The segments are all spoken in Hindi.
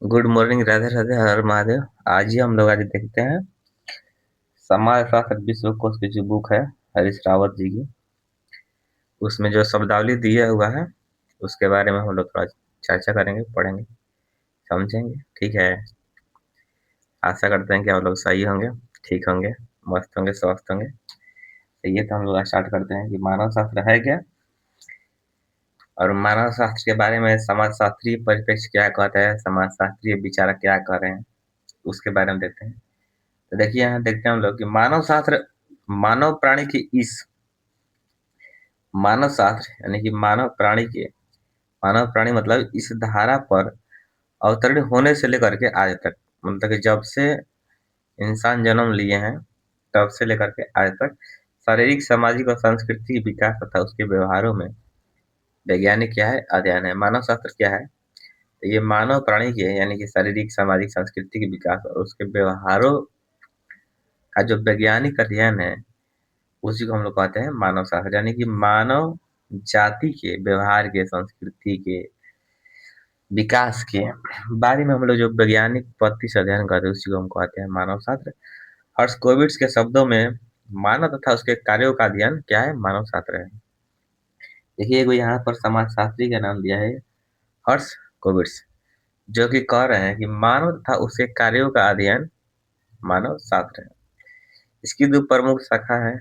गुड मॉर्निंग, राधे राधे, हर महादेव। आज देखते हैं समाज शास्त्र विश्व कोश की जो बुक है हरीश रावत जी की, उसमें जो शब्दावली दिया हुआ है उसके बारे में हम लोग थोड़ा चर्चा करेंगे, पढ़ेंगे, समझेंगे। ठीक है। आशा करते हैं कि आप लोग सही होंगे, ठीक होंगे, मस्त होंगे, स्वस्थ होंगे। चलिए तो हम लोग स्टार्ट करते हैं कि मानव शास्त्र है क्या, और मानव शास्त्र के बारे में समाज शास्त्रीय परिप्रेक्ष्य क्या कहता है, समाज शास्त्रीय विचारक क्या कह रहे हैं, उसके बारे में देखते हैं। तो देखिए, यहाँ देखते हैं हम लोग कि मानव शास्त्र मानव प्राणी की इस मानव शास्त्र यानी कि मानव प्राणी मतलब इस धारा पर अवतरण होने से लेकर के आज तक, मतलब कि जब से इंसान जन्म लिए हैं तब से लेकर के आज तक शारीरिक, सामाजिक और सांस्कृतिक विकास तथा उसके व्यवहारों में वैज्ञानिक क्या है, अध्ययन है। मानव शास्त्र क्या है? तो ये मानव प्राणी के यानी कि शारीरिक, सामाजिक, सांस्कृतिक विकास और उसके व्यवहारों का जो वैज्ञानिक अध्ययन है, उसी को हम लोग कहते हैं मानव शास्त्र। यानी कि मानव जाति के व्यवहार के, संस्कृति के, विकास के बारे में हम लोग जो वैज्ञानिक पद्धति से अध्ययन करते हैं, उसी को हम कहते हैं मानव शास्त्र। हर्स्कोविट्ज के शब्दों में मानव तथा उसके कार्यों का अध्ययन क्या है, मानव शास्त्र है। देखिए, एगो यहाँ पर समाजशास्त्री का नाम दिया है हर्स्कोविट्ज, जो कि कह रहे हैं कि मानव तथा उसके कार्यों का अध्ययन मानव शास्त्र है। इसकी दो प्रमुख शाखा है।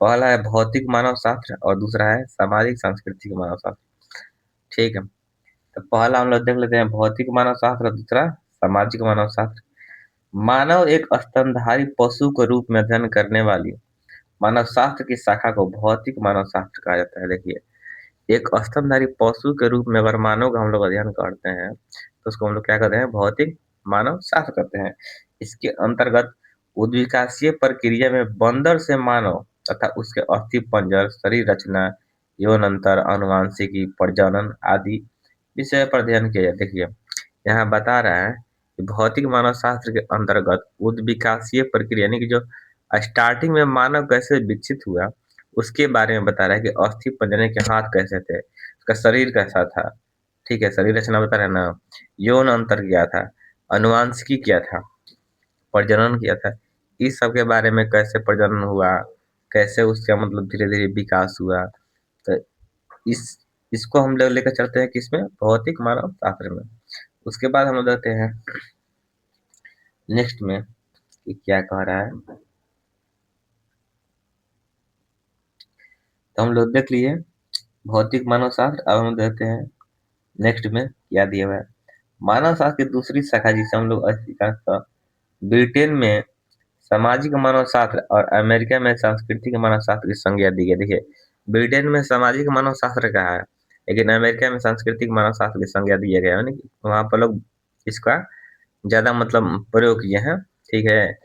पहला है भौतिक मानव शास्त्र और दूसरा है सामाजिक सांस्कृतिक मानव शास्त्र। ठीक है। तो पहला हम लोग देख लेते हैं भौतिक मानव शास्त्र और दूसरा सामाजिक मानव शास्त्र। मानव एक स्तनधारी पशु के रूप में अध्ययन करने वाली मानव शास्त्र की शाखा को भौतिक मानव शास्त्र कहा जाता है। देखिए, एक स्तनधारी पशु के रूप में अगर मानव का हम लोग अध्ययन करते हैं तो उसको हम लोग क्या कहते हैं, भौतिक मानव शास्त्र कहते हैं। इसके अंतर्गत उद्विकासीय प्रक्रिया में बंदर से मानव तथा उसके अस्थि पंजर, शरीर रचना, यौन अंतर, अनुवांशिकी, प्रजनन आदि विषय पर अध्ययन किया जाए। देखिए, यहाँ बता रहा है कि भौतिक मानव शास्त्र के अंतर्गत उद्विकासीय प्रक्रिया यानी कि जो स्टार्टिंग में मानव कैसे विकसित हुआ उसके बारे में बता रहा है कि अस्थि पंजर के हाथ कैसे थे, उसका शरीर कैसा था। ठीक है, शरीर रचना बता रहा है ना, यौन अंतर क्या था, अनुवांशिकी क्या था, प्रजनन किया था, इस सब के बारे में, कैसे प्रजनन हुआ, कैसे उसका मतलब धीरे धीरे विकास हुआ। तो इस इसको हम लोग लेकर चलते हैं किसमें, भौतिक मानव शास्त्र में। उसके बाद हम लोग देखते हैं नेक्स्ट में कि क्या कह रहा है। तो हम लोग देख लिए भौतिक मानव शास्त्र। अब हम देखते हैं नेक्स्ट में क्या दिया हुआ है। मानव शास्त्र की दूसरी शाखा जिसे हम लोग अधिकांशतः ब्रिटेन में सामाजिक मानव शास्त्र और अमेरिका में सांस्कृतिक मानव शास्त्र की संज्ञा दी गई। देखिए, ब्रिटेन में सामाजिक मानव शास्त्र का है, लेकिन अमेरिका में सांस्कृतिक मानव शास्त्र की संज्ञा दिया गया, यानी कि वहाँ पर लोग इसका ज्यादा मतलब प्रयोग किए हैं। ठीक है।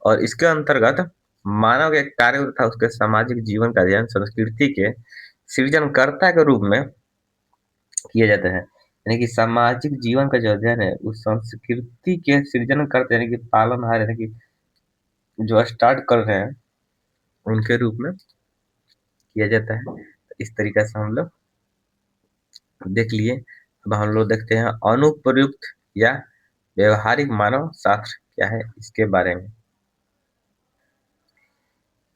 और इसके अंतर्गत मानव के कार्य तथा उसके सामाजिक जीवन का अध्ययन संस्कृति के सृजनकर्ता के रूप में किया जाता है। यानी कि सामाजिक जीवन का जो अध्ययन है उस संस्कृति के सृजन करते यानी कि पालनहार यानी कि जो स्टार्ट कर रहे हैं उनके रूप में किया जाता है। तो इस तरीके से हम लोग देख लिए। अब हम लोग देखते हैं अनुप्रयुक्त या व्यवहारिक मानव शास्त्र क्या है, इसके बारे में।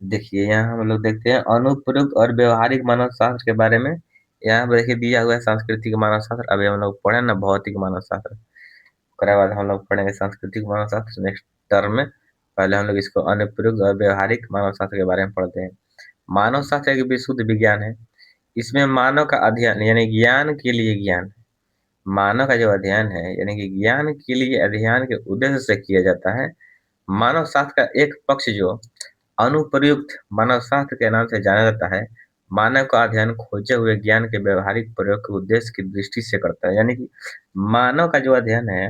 देखिए, यहाँ हम लोग देखते हैं अनुप्रयुक्त और व्यवहारिक मानव शास्त्र के बारे में। यहाँ पर देखिए दिया हुआ है सांस्कृतिक मानव शास्त्र। अभी हम लोग पढ़े ना भौतिक मानव शास्त्र, उसके बाद हम लोग पढ़ेंगे सांस्कृतिक मानव शास्त्र नेक्स्ट टर्म में। पहले हम लोग इसको अनुप्रयुक्त और व्यवहारिक मानव शास्त्र के बारे में पढ़ते हैं। मानव शास्त्र एक विशुद्ध विज्ञान है। इसमें मानव का अध्ययन यानी ज्ञान के लिए ज्ञान, मानव का जो अध्ययन है यानी कि ज्ञान के लिए अध्ययन के उद्देश्य से किया जाता है। मानव शास्त्र का एक पक्ष जो अनुप्रयुक्त मानव शास्त्र के नाम से जाना जाता है, मानव का अध्ययन खोजे हुए ज्ञान के व्यवहारिक प्रयोग के उद्देश्य की दृष्टि से करता है। यानी कि मानव का जो अध्ययन है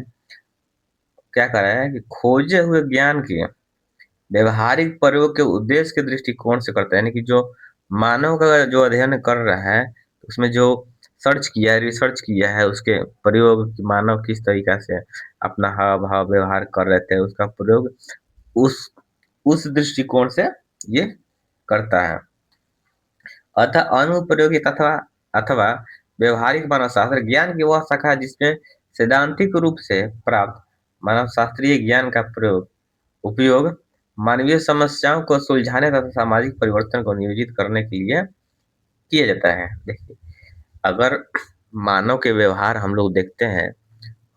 क्या कर रहा है कि खोजे हुए ज्ञान के व्यवहारिक प्रयोग के उद्देश्य के दृष्टिकोण से करता है। यानी कि जो मानव का जो अध्ययन कर रहा है उसमें जो सर्च किया है, रिसर्च किया है, उसके प्रयोग मानव किस तरीका से अपना हाव भाव व्यवहार कर रहे थे, उसका प्रयोग उस उस दृष्टिकोण से ये करता है। अतः अनुप्रयोगिक अथवा अथवा व्यवहारिक मानव शास्त्र ज्ञान की वह शाखा है जिसमें सैद्धांतिक रूप से प्राप्त मानव शास्त्रीय ज्ञान का उपयोग मानवीय समस्याओं को सुलझाने तथा सामाजिक परिवर्तन को नियोजित करने के लिए किया जाता है। देखिए, अगर मानव के व्यवहार हम लोग देखते हैं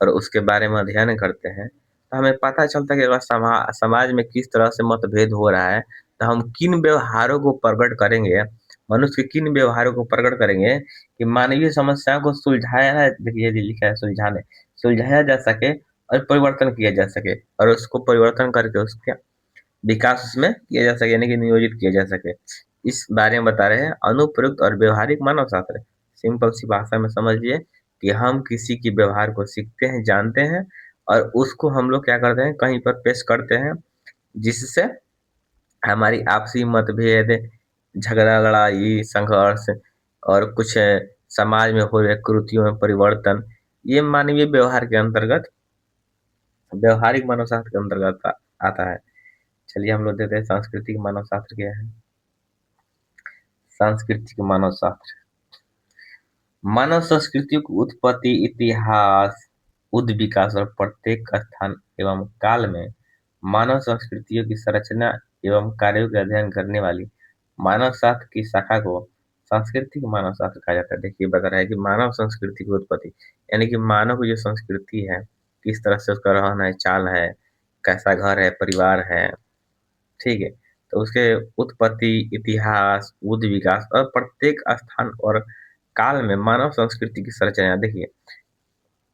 और उसके बारे में अध्ययन करते हैं, तो हमें पता चलता है कि अगर समाज में किस तरह से मतभेद हो रहा है, तो हम किन व्यवहारों को प्रकट करेंगे, मनुष्य के किन व्यवहारों को प्रकट करेंगे कि मानवीय समस्याओं को सुलझाया है। देखिए, ये लिखा है सुलझाया जा सके और परिवर्तन किया जा सके और उसको परिवर्तन करके उसके विकास उसमें किया जा सके, यानी कि नियोजित किया जा सके। इस बारे में बता रहे हैं अनुप्रयुक्त और व्यवहारिक मानव शास्त्र। सिंपल सी भाषा में समझिए कि हम किसी के व्यवहार को सीखते हैं, जानते हैं और उसको हम लोग क्या करते हैं, कहीं पर पेश करते हैं, जिससे हमारी आपसी मतभेद, झगड़ा लड़ाई, संघर्ष और कुछ समाज में हो रहे कुरीतियों में परिवर्तन, ये मानवीय व्यवहार के अंतर्गत, व्यवहारिक मानव शास्त्र के अंतर्गत आता है। चलिए हम लोग देखते हैं सांस्कृतिक मानव शास्त्र क्या है। सांस्कृतिक मानव शास्त्र मानव संस्कृतियों की उत्पत्ति, इतिहास, उद विकास और प्रत्येक स्थान एवं काल में मानव संस्कृतियों की संरचना एवं कार्यों का अध्ययन करने वाली मानव शास्त्र की शाखा को सांस्कृतिक मानव शास्त्र कहा जाता है। देखिए, बता रहा है कि मानव संस्कृति की उत्पत्ति, यानी कि मानव की जो संस्कृति है, किस तरह से उसका रहन है, चाल है, कैसा घर है, परिवार है, ठीक है। तो उसके उत्पत्ति, इतिहास, बुद्धि विकास और प्रत्येक स्थान और काल में मानव संस्कृति की संरचना। देखिए,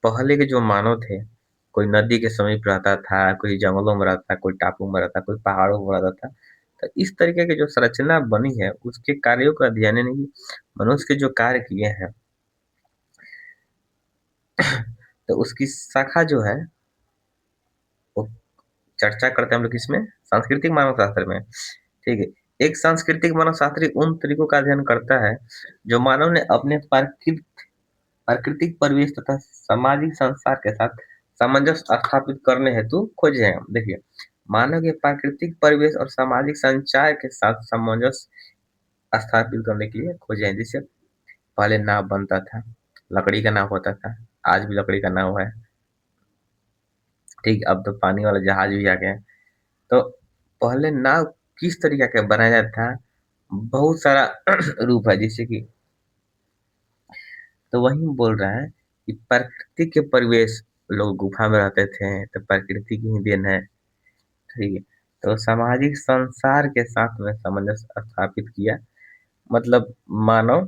पहले के जो मानव थे, कोई नदी के समीप रहता था, कोई जंगलों में रहता, कोई टापू में रहता, कोई पहाड़ों में रहता था। तो इस तरीके की जो संरचना बनी है, उसके कार्यों का अध्ययन, यानी कि मनुष्य के जो कार्य किए हैं, तो उसकी शाखा जो है वो चर्चा करते हैं हम लोग किसमें, सांस्कृतिक मानव शास्त्र में, ठीक है। एक सांस्कृतिक मानव शास्त्री उन तरीकों का अध्ययन करता है जो मानव ने अपने प्राकृतिक परिवेश तथा सामाजिक संसार के साथ सामंजस्य स्थापित करने हेतु खोजे हैं। देखिए, मानव के प्राकृतिक परिवेश और सामाजिक संचार के साथ सामंजस्य स्थापित करने के लिए खोजे हैं। जैसे पहले नाव बनता था, लकड़ी का नाव होता था, आज भी लकड़ी का नाव है, ठीक। अब तो पानी वाला जहाज भी आ गया है। तो पहले नाव किस तरीके का बनाया जाता था, बहुत सारा रूप है, जैसे कि तो वही बोल रहा है कि प्रकृति के परिवेश, लोग गुफा में रहते थे तो प्रकृति की ही देन है, ठीक है। तो सामाजिक संसार के साथ में सामंजस्य स्थापित किया, मतलब मानव,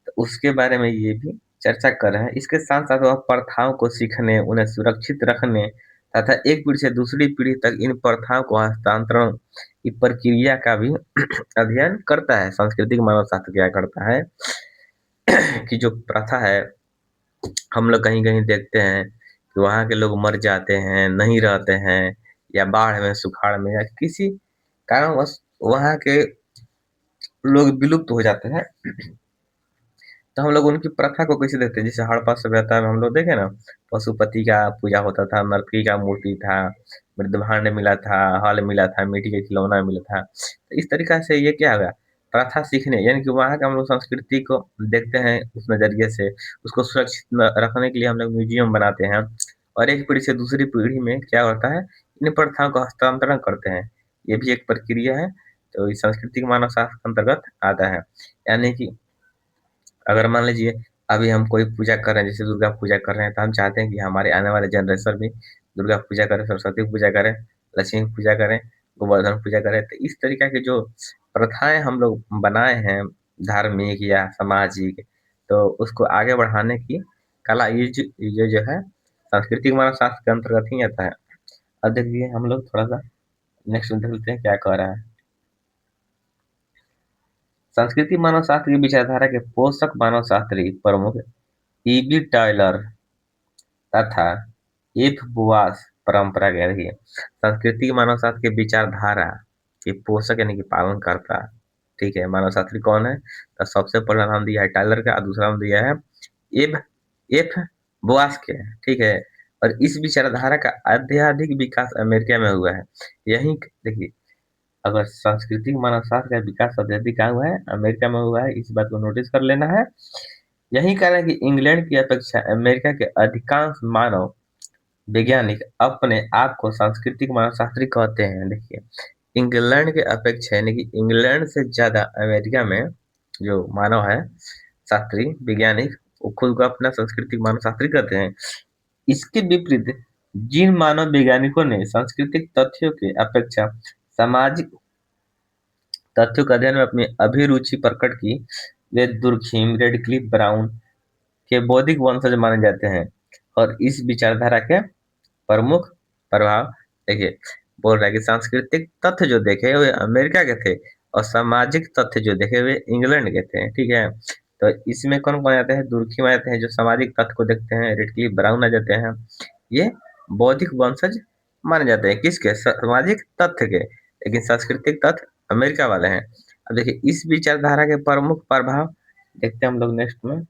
तो उसके बारे में ये भी चर्चा कर रहे हैं। इसके साथ साथ वह प्रथाओं को सीखने, उन्हें सुरक्षित रखने तथा एक पीढ़ी से दूसरी पीढ़ी तक इन प्रथाओं को हस्तांतरण की प्रक्रिया का भी अध्ययन करता है। सांस्कृतिक मानव शास्त्र क्या करता है कि जो प्रथा है, हम लोग कहीं-कहीं देखते हैं कि वहाँ के लोग मर जाते हैं, नहीं रहते हैं, या बाढ़ में, सुखाड़ में या किसी कारणवश वहाँ के लोग विलुप्त हो जाते हैं। तो हम लोग उनकी प्रथा को कैसे देखते हैं, जैसे हड़प्पा सभ्यता में हम लोग देखे ना, पशुपति का पूजा होता था, नर्तकी का मूर्ति था, मृदभांड मिला था, हल मिला था, मिट्टी का खिलौना मिला था। तो इस तरीका से ये क्या होगा, प्रथा सीखने, यानी कि वहाँ का हम लोग संस्कृति को देखते हैं उस नजरिए से, उसको सुरक्षित रखने के लिए हम लोग म्यूजियम बनाते हैं और एक पीढ़ी से दूसरी पीढ़ी में क्या होता है, इन प्रथाओं का हस्तांतरण करते हैं। ये भी एक प्रक्रिया है, तो इस सांस्कृतिक मानव शास्त्र के अंतर्गत आता है। यानी कि अगर मान लीजिए अभी हम कोई पूजा कर रहे हैं, जैसे दुर्गा पूजा कर रहे हैं, तो हम चाहते हैं कि हमारे आने वाले जनरेशन भी दुर्गा पूजा करें, सरस्वती पूजा करें, लक्ष्मी पूजा करें, गोवर्धन पूजा करें। तो इस तरीके की जो प्रथाएं हम लोग बनाए हैं, धार्मिक या सामाजिक, तो उसको आगे बढ़ाने की कला, ये जो है सांस्कृतिक मानव शास्त्र के अंतर्गत ही आता है। अब देखिए हम लोग थोड़ा सा नेक्स्ट देख लेते हैं क्या कह रहा है। सांस्कृतिक मानव शास्त्र की विचारधारा के पोषक मानव शास्त्री प्रमुख ईबी टायलर तथा एफ बुआस परंपरा कह रही है। सांस्कृतिक मानव शास्त्र की विचारधारा के पोषक यानी कि पालन करता, ठीक है, मानव शास्त्री कौन है, तो सबसे पहला नाम दिया है टायलर का, दूसरा नाम दिया है एफ एफ बुआस के, ठीक है। और इस विचारधारा का अत्यधिक विकास अमेरिका में हुआ है। यही देखिए, अगर सांस्कृतिक मानव शास्त्र का विकास अत्यधिक कहाँ हुआ है, अमेरिका में हुआ है, इस बात को नोटिस कर लेना है। यही कारण है कि इंग्लैंड की अपेक्षा अमेरिका के अधिकांश मानव वैज्ञानिक अपने आप को सांस्कृतिक मानवशास्त्री कहते हैं। देखिए, इंग्लैंड के अपेक्षा यानी कि इंग्लैंड से ज्यादा अमेरिका में जो मानव है शास्त्री वैज्ञानिक, वो खुद को अपना सांस्कृतिक मानव शास्त्री कहते हैं। इसके विपरीत जिन मानव वैज्ञानिकों ने सांस्कृतिक तथ्यों के अपेक्षा सामाजिक तथ्यों का अध्ययन में अपनी अभिरुचि प्रकट की, वे दुर्खीम, रेडक्लिफ ब्राउन के बौद्धिक वंशज माने जाते हैं और इस विचारधारा के प्रमुख प्रभाव। देखिए, बोल रहा है कि सांस्कृतिक तथ्य जो देखे वे अमेरिका के थे और सामाजिक तथ्य जो देखे वे इंग्लैंड के थे। ठीक है, तो इसमें कौन कौन आते हैं? दुर्खिम आ जाते हैं जो सामाजिक तथ्य को देखते हैं, रेडक्लिफ ब्राउन आ जाते हैं, ये बौद्धिक वंशज माने जाते हैं किसके? सामाजिक तथ्य के, लेकिन सांस्कृतिक तथ्य अमेरिका वाले हैं। अब देखिए, इस विचारधारा के प्रमुख प्रभाव देखते हैं हम लोग नेक्स्ट में।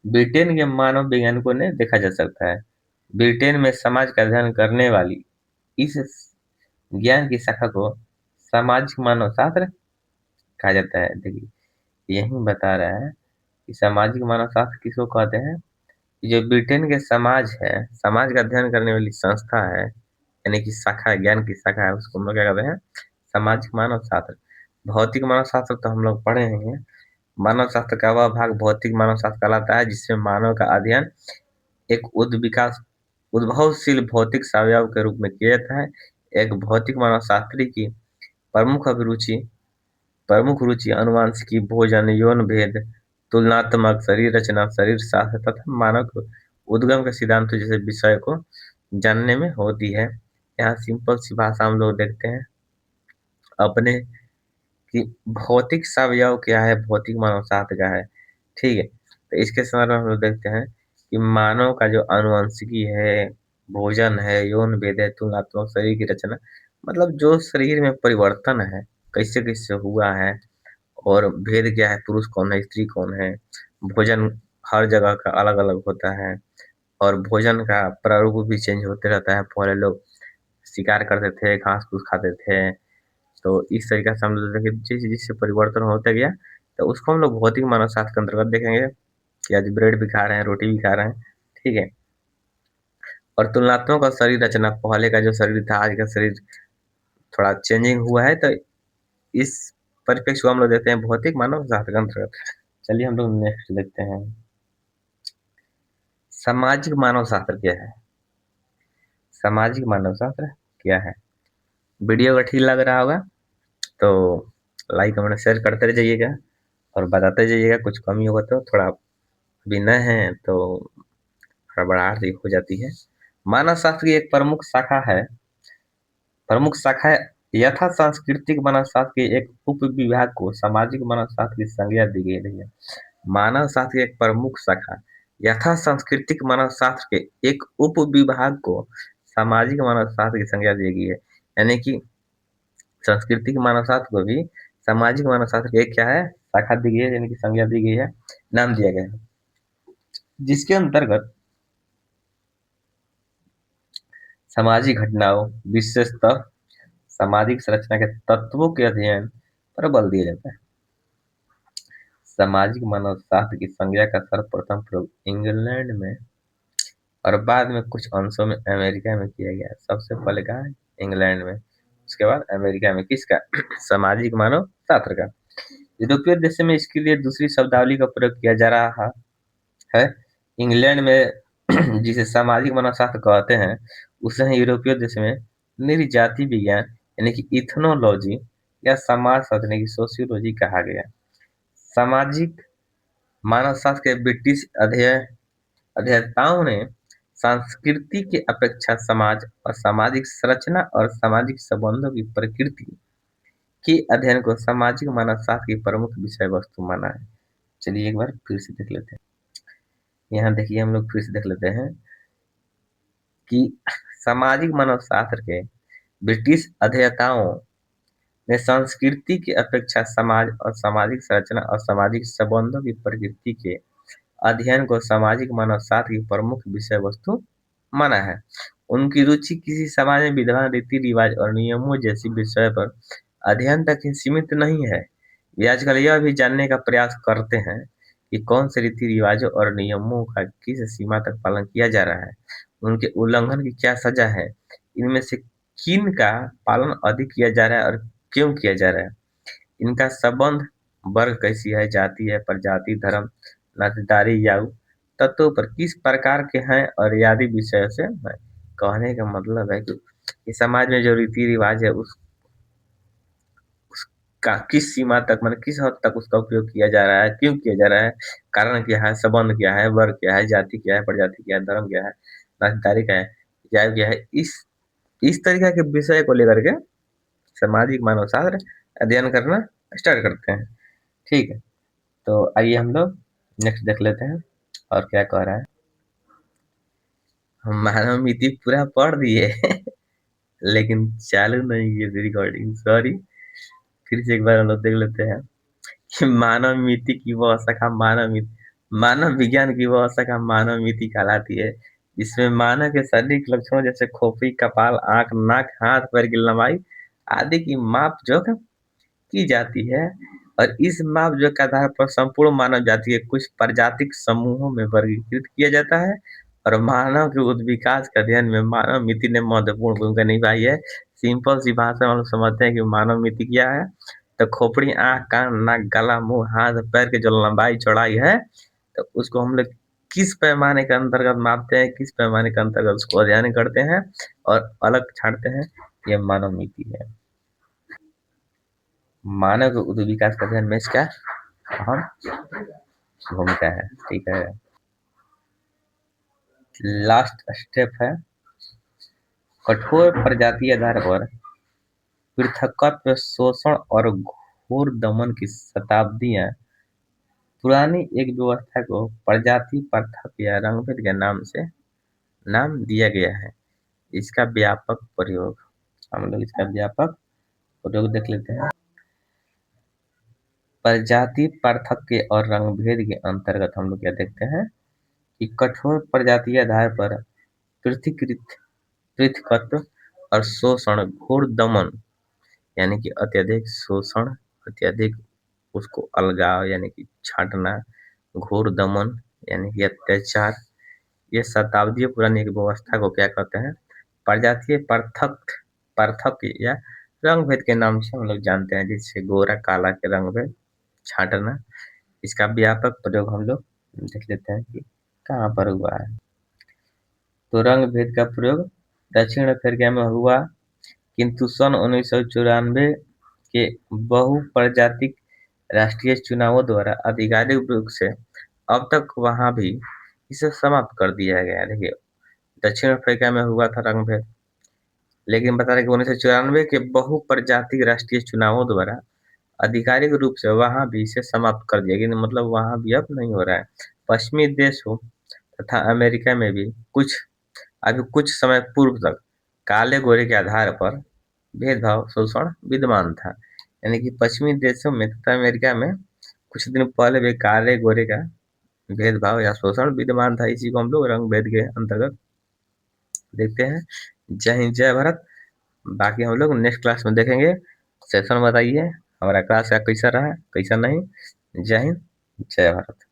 ब्रिटेन के मानव वैज्ञानिकों ने देखा जा सकता है, ब्रिटेन में समाज का अध्ययन करने वाली इस ज्ञान की शाखा को सामाजिक मानव शास्त्र कहा जाता है। देखिए, यही बता रहा है कि सामाजिक मानव शास्त्र किसको कहते हैं? जो ब्रिटेन के समाज है, समाज का अध्ययन करने वाली संस्था है, यानी कि शाखा है, ज्ञान की शाखा है, उसको हम लोग क्या कहते हैं? सामाजिक मानव शास्त्र। भौतिक मानव शास्त्र तो हम लोग पढ़े हैं। मानव शास्त्र का वह भाग भौतिक मानव शास्त्र कहलाता है जिसमें मानव का अध्ययन एक विकास उद्भवशील भौतिक अवयव के रूप में किया जाता है। एक भौतिक मानव शास्त्री की प्रमुख अभिरुचि प्रमुख रुचि आनुवंशिकी, भोजन, यौन भेद, तुलनात्मक शरीर रचना, शरीर शास्त्र तथा मानव के उद्गम के सिद्धांतों जैसे विषय को जानने में होती है। यहाँ सिंपल सी भाषा हम लोग देखते हैं अपने कि भौतिक अवयव क्या है, भौतिक मानव शास्त्र क्या है। ठीक है, तो इसके संदर्भ में हम लोग देखते हैं कि मानव का जो आनुवंशिकी है, भोजन है, यौन भेद है, तुलनात्मक शरीर की रचना, मतलब जो शरीर में परिवर्तन है, कैसे कैसे हुआ है और भेद क्या है, पुरुष कौन है, स्त्री कौन है। भोजन हर जगह का अलग अलग होता है और भोजन का प्रारूप भी चेंज होते रहता है। पहले लोग शिकार करते थे, घास फूस खाते थे, तो इस तरीके से हम लोग देखिए जिस जिससे परिवर्तन होता गया, तो उसको हम लोग भौतिक मानव शास्त्र के अंतर्गत देखेंगे कि आज ब्रेड भी खा रहे हैं, रोटी भी खा रहे हैं। ठीक है, और तुलनात्मक और शरीर रचना, पहले का जो शरीर था आज का शरीर थोड़ा चेंजिंग हुआ है, तो इस परिप्रेक्ष्य को हम लोग देखते हैं भौतिक मानव शास्त्र के अंतर्गत। चलिए हम लोग नेक्स्ट देखते हैं, सामाजिक मानव शास्त्र क्या है? सामाजिक मानव शास्त्र क्या है? वीडियो अगर ठीक लग रहा होगा तो लाइक कमेंट शेयर करते जाइएगा और बताते जाइएगा, कुछ कमी होगा तो थोड़ा अभी नए हैं तो हड़बड़ाहट सी हो जाती है। मानव शास्त्र की एक प्रमुख शाखा है यथा सांस्कृतिक मानव शास्त्र के एक उप विभाग को सामाजिक मानव शास्त्र की संज्ञा दी गई है। मानव शास्त्र की एक प्रमुख शाखा यथा सांस्कृतिक मानव शास्त्र के एक उप विभाग को सामाजिक मानव शास्त्र की संज्ञा दी गई है। यानी कि सांस्कृतिक मानव शास्त्र को भी सामाजिक मानव शास्त्र की एक क्या है? शाखा दी गई है, यानी कि संज्ञा दी गई है, नाम दिया गया है, जिसके अंतर्गत सामाजिक घटनाओं, विशेषतः सामाजिक संरचना के तत्वों के अध्ययन पर बल दिया जाता है। सामाजिक मानव शास्त्र की संज्ञा का सर्वप्रथम प्रयोग इंग्लैंड में और बाद में कुछ अंशों में अमेरिका में किया गया। सबसे पहले कहा है इंग्लैंड में, उसके बाद अमेरिका में। किसका? सामाजिक मानव शास्त्र का। यूरोपीय देशों में इसके लिए दूसरी शब्दावली का प्रयोग किया जा रहा है। इंग्लैंड में जिसे सामाजिक मानव शास्त्र कहते हैं, उसे यूरोपीय देश में नृजाति विज्ञान यानी कि इथनोलॉजी या समाज शास्त्र यानी कि सोशियोलॉजी कहा गया। सामाजिक मानव शास्त्र के ब्रिटिश अध्येताओं ने संस्कृति की अपेक्षा समाज और सामाजिक संरचना और सामाजिक संबंधों की प्रकृति के अध्ययन को सामाजिक मानव शास्त्र की प्रमुख विषय वस्तु माना है। चलिए एक बार फिर से देख लेते हैं। यहाँ देखिए हम लोग फिर से देख लेते हैं कि सामाजिक मानव शास्त्र के ब्रिटिश अध्येताओं ने संस्कृति की अपेक्षा समाज और सामाजिक संरचना और सामाजिक संबंधों की प्रकृति के अध्ययन को सामाजिक मानव शास्त्र की प्रमुख विषय वस्तु माना है। उनकी रुचि किसी समाज में विद्यमान रीति रिवाज और नियमों जैसी विषय पर अध्ययन तक ही सीमित नहीं है। वे आजकल यह भी जानने का प्रयास करते हैं कि कौन से रीति रिवाजों और नियमों का किस सीमा तक पालन किया जा रहा है, उनके उल्लंघन की क्या सजा है, इनमें से किन का पालन अधिक किया जा रहा है और क्यों किया जा रहा है, इनका संबंध वर्ग कैसी है, जाति है, प्रजाति, धर्म, नातेदारी या तत्वों पर किस प्रकार के हैं और आदि विषय से है। कहने का मतलब है कि समाज में जो रीति रिवाज है उसका किस सीमा तक, मतलब किस हद तक उसका उपयोग किया जा रहा है, क्यों किया जा रहा है, कारण क्या है, संबंध क्या है, वर्ग क्या है, जाति क्या है, प्रजाति क्या है, धर्म क्या है, नातेदारी क्या है, जाति क्या है, इस तरीके के विषय को लेकर के सामाजिक मानव शास्त्र अध्ययन करना स्टार्ट करते हैं। ठीक है, तो आइए हम लोग नेक्स्ट देख लेते हैं और क्या कह रहा है। हम मानव मिति पूरा पढ़ दिए लेकिन चालू नहीं की रिकॉर्डिंग, सॉरी। फिर से एक बार हम लोग देख लेते हैं कि मानव मिति की वो शाखा मानव विज्ञान की वो शाखा मानव मिति कहलाती है, इसमें मानव के शारीरिक लक्षणों जैसे खोपड़ी, कपाल, आंख, नाक, हाथ पैर की लंबाई आदि की माप जोख की जाती है और इस माप जोख के आधार पर संपूर्ण मानव जाति के कुछ प्रजातिक समूहों में वर्गीकृत किया जाता है और मानव के विकास के अध्ययन में मानव मिति ने महत्वपूर्ण भूमिका निभाई है। सिंपल सी भाषा में हम लोग समझते हैं कि मानव मिति क्या है, तो खोपड़ी, आंख, कान, नाक, गला, मुंह, हाथ पैर की जो लंबाई चौड़ाई है, तो उसको हम लोग किस पैमाने के अंतर्गत मापते हैं, किस पैमाने के अंतर्गत उसको अध्ययन करते हैं और अलग छांटते हैं, ये मानव मिति है। मानव के उद्योग विकास का अध्ययन में इसका अहम भूमिका है। ठीक है, लास्ट स्टेप है कठोर प्रजाति आधार पर पृथकत्व, शोषण और घोर दमन की शताब्दियां पुरानी एक व्यवस्था को प्रजाति पृथक या रंगभेद के नाम से नाम दिया गया है। इसका व्यापक प्रयोग, हम लोग इसका व्यापक प्रयोग देख लेते हैं। प्रजाति पार्थक्य और रंगभेद के अंतर्गत हम लोग क्या देखते हैं कि कठोर प्रजातीय आधार पर पृथकत्व और शोषण, घोर दमन यानी कि अत्यधिक शोषण, अत्यधिक उसको अलगाव यानी कि छांटना, घोर दमन यानी कि अत्याचार, ये शताब्दियों पुरानी एक व्यवस्था को क्या कहते हैं, प्रजातीय पार्थक्य या रंग भेद के नाम से हम लोग जानते हैं, जिससे गोरा काला के रंग भेद, छांटना। इसका व्यापक प्रयोग हम लोग देख लेते हैं कि कहाँ पर हुआ है। तो रंग भेद का प्रयोग दक्षिण अफ्रीका में हुआ, किंतु सन 1994 के बहुप्रजातिक राष्ट्रीय चुनावों द्वारा आधिकारिक रूप से अब तक वहां भी इसे समाप्त कर दिया गया है। देखिए, दक्षिण अफ्रीका में हुआ था रंग भेद, लेकिन बता रहे कि 1994 के बहुप्रजातिक राष्ट्रीय चुनावों द्वारा आधिकारिक रूप से वहां भी इसे समाप्त कर दिया गया, मतलब वहां भी अब नहीं हो रहा है। पश्चिमी देशों तथा अमेरिका में भी अभी कुछ समय पूर्व तक काले गोरे के आधार पर भेदभाव, शोषण विद्यमान था। यानी कि पश्चिमी देशों में तथा अमेरिका में कुछ दिन पहले भी काले गोरे का भेदभाव या शोषण विद्यमान था। इसी को हम लोग रंग भेद के अंतर्गत देखते हैं। जय हिंद, जय भारत। बाकी हम लोग नेक्स्ट क्लास में देखेंगे। सेशन बताइए हमारा क्लास का कैसा रहा, कैसा नहीं। जय हिंद, जय भारत।